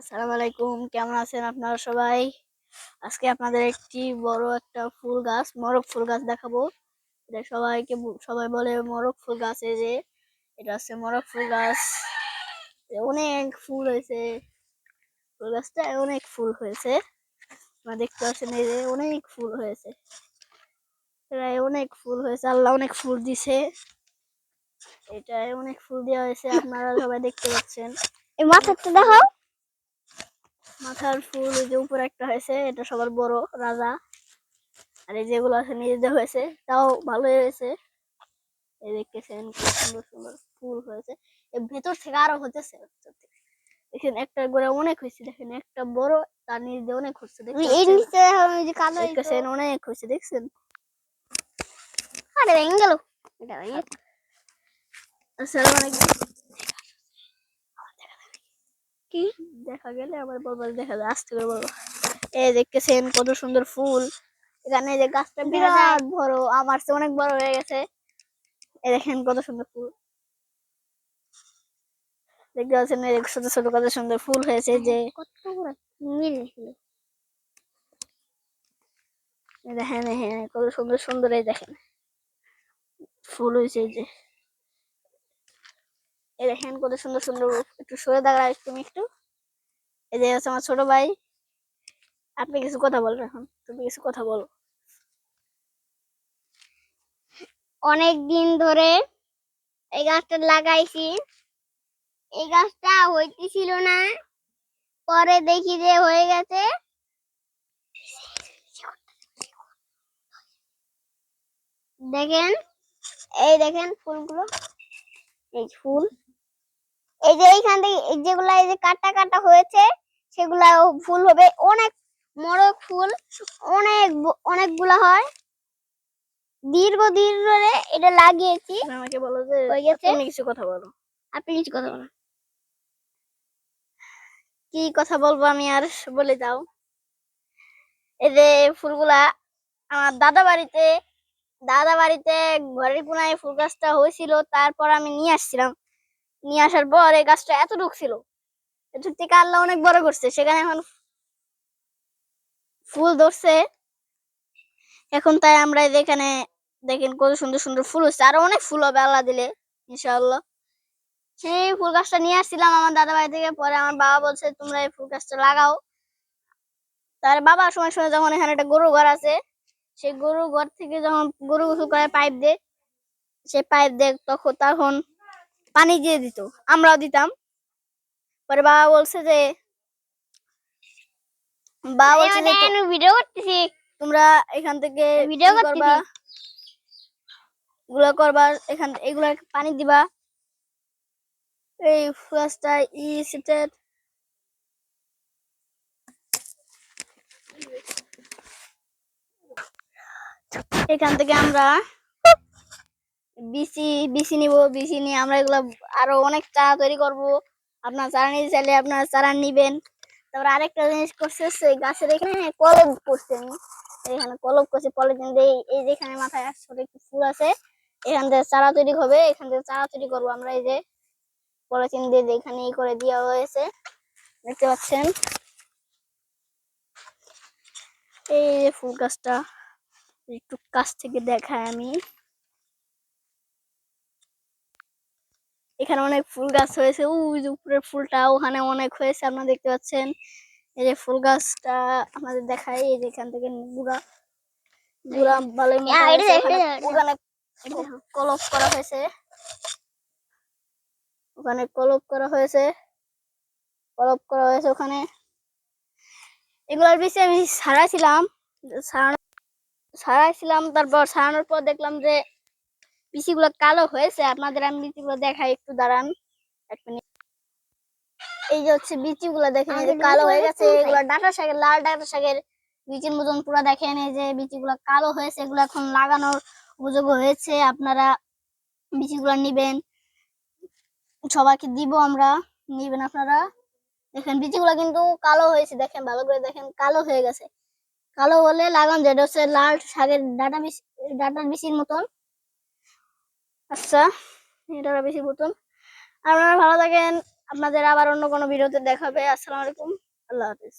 আসসালামু আলাইকুম, কেমন আছেন আপনারা সবাই? আজকে আপনাদের একটি বড় একটা ফুল গাছ, মরক ফুল গাছ দেখাবো। এটা সবাই বলে মরক ফুল গাছ। এই যে এটা হচ্ছে মরক ফুল গাছ। অনেক ফুল হয়েছে, ফুল গাছটা অনেক ফুল হয়েছে। আপনারা দেখতে পাচ্ছেন, এই যে অনেক ফুল হয়েছে, প্রায় অনেক ফুল হয়েছে। আল্লাহ অনেক ফুল দিছে, এটায় অনেক ফুল দেওয়া হয়েছে, আপনারা সবাই দেখতে পাচ্ছেন। এই মাথাটা দেখাও। মাথার ফুল ওই যে উপরে একটা হয়েছে, এটা সবার বড় রাজা। আর এই যেগুলো আছে নিজেদের হয়েছে, তাও ভালো হয়েছে। এই দেখতেছেন কি সুন্দর সুন্দর ফুল হয়েছে। এর ভেতর থেকে আরো হতেছে, দেখেন একটা গোড়া অনেক হয়েছে, দেখেন একটা বড়, তার নিচে অনেক হচ্ছে, দেখতেছেন অনেক হয়েছে, দেখছেন? আরে ভেঙে গেল। এটা ভেঙে আসসালামু আলাইকুম। কি দেখা গেলে আবার বলবো, দেখা যায় আস্তে করে বলবো। এই দেখতেছেন কত সুন্দর ফুল। এখানে যে গাছটা বিরাট বড়, আমার চেয়ে অনেক বড় হয়ে গেছে। এই দেখেন কত সুন্দর ফুল, দেখতে পাচ্ছেন ছোট ছোট কত সুন্দর ফুল হয়েছে। যে দেখেন হ্যাঁ কত সুন্দর সুন্দর, এই দেখেন ফুল হয়েছে। এই দেখেন কত সুন্দর সুন্দর। একটু সরে দাঁড়া তুমি একটু। এই যে হচ্ছে আমার ছোট ভাই, আপনি কিছু কথা বলো, এখন তুমি কিছু কথা বলো। অনেক দিন ধরে এই গাছটা লাগাইছি। এই গাছটা হইতেছিল না, পরে দেখি যে হয়ে গেছে। দেখেন, এই দেখেন ফুলগুলো, এই ফুল, এই যে এইখান থেকে যেগুলা এই যে কাটা কাটা হয়েছে সেগুলা ফুল হবে। অনেক মরক ফুল, অনেকগুলা হয়। দীর্ঘদিন ধরে এটা লাগিয়েছি। আমাকে বলো যে তুমি কিছু কথা বলো। আপনি কিছু কথা বলো। কি কথা বলবো আমি, আর বলে দাও। এই যে ফুলগুলা আমার দাদা বাড়িতে ঘরের কোনায় ফুল গাছটা হয়েছিল, তারপর আমি নিয়ে আসছিলাম। নিয়ে আসার পর এই গাছটা এতটুকু ছিল, এটুক থেকে আল্লাহ অনেক বড় করছে, সেখানে এখন ফুল ধরছে। এখন তাই আমরা এখানে দেখেন কত সুন্দর সুন্দর ফুল হচ্ছে, আরো অনেক ফুল হবে আল্লাহ দিলে ইনশাআল্লাহ। সেই ফুল গাছটা নিয়ে আসছিলাম আমার দাদা বাড়ি থেকে, পরে আমার বাবা বলছে তোমরা এই ফুল গাছটা লাগাও। তার বাবা সময় সময় যখন এখানে একটা গরু ঘর আছে, সেই গরু ঘর থেকে যখন গরু গোসল করে পাইপ দিয়ে, সে পাইপ দিয়ে তখন পানি দিয়ে দিত, আমরাও দিতাম। পরে বাবা বলছে যে ভিডিও করতেছি, তোমরা এখান থেকে ভিডিও করবা, এগুলা পানি দিবা। এই গাছটা এখান থেকে আমরা বিচি নিব, বিচি নিয়ে আমরা এগুলা আরো অনেক চারা তৈরি করব। আপনার চারা নিতে চাইলে আপনারা চারা নিবেন। তারপর আরেকটা জিনিস করছে, সেই গাছের এখানে কলম করছে, আমি এখানে কলম করছে পলিথিন দিয়ে। এই যেখানে মাথায় ছোট একটু ফুল আছে, এখান থেকে চারা তৈরি হবে, এখান থেকে চারা তৈরি করবো আমরা। এই যে পলিথিন দিয়ে এখানে এই করে দেওয়া হয়েছে, দেখতে পাচ্ছেন। এই যে ফুল গাছটা একটু কাছ থেকে দেখায় আমি, এখানে অনেক ফুল গাছ হয়েছে। ওই যে উপরের ফুলটা ওখানে অনেক হয়েছে, আপনারা দেখতে পাচ্ছেন। এই যে ফুল গাছটা আপনাদের দেখাই, এই যে এখান থেকে গুড়া ভালোই মোটা হয়েছে, ওখানে কলপ করা হয়েছে, ওখানে কলপ করা হয়েছে ওখানে। এগুলোর বিষয়ে আমি ছাড়াইছিলাম, তারপর ছাড়ানোর পর দেখলাম যে বিচিগুলো কালো হয়েছে। আপনাদের আমি বিচিগুলো দেখাই, একটু দাঁড়ান এক মিনিট। এই যে হচ্ছে বিচিগুলো দেখেন, এই যে কালো হয়ে গেছে। এগুলো ডাঁটা শাকের, লাল ডাঁটা শাকের বিচির মতন পুরো, দেখেন এই যে বিচিগুলো কালো হয়েছে। এগুলো এখন লাগানোর উপযোগ্য হয়েছে, আপনারা বিচিগুলো নিবেন, সবাইকে দিব আমরা, নিবেন আপনারা। দেখেন বিচিগুলো কিন্তু কালো হয়েছে, দেখেন ভালো করে দেখেন, কালো হয়ে গেছে। কালো হলে লাগান, যেটা হচ্ছে লাল শাকের ডাঁটার বিচির মতন। আচ্ছা, এটা বেশি মতন। আপনারা ভালো থাকেন, আপনাদের আবার অন্য কোনো ভিডিওতে দেখাবে। আসসালামু আলাইকুম, আল্লাহ হাফেজ।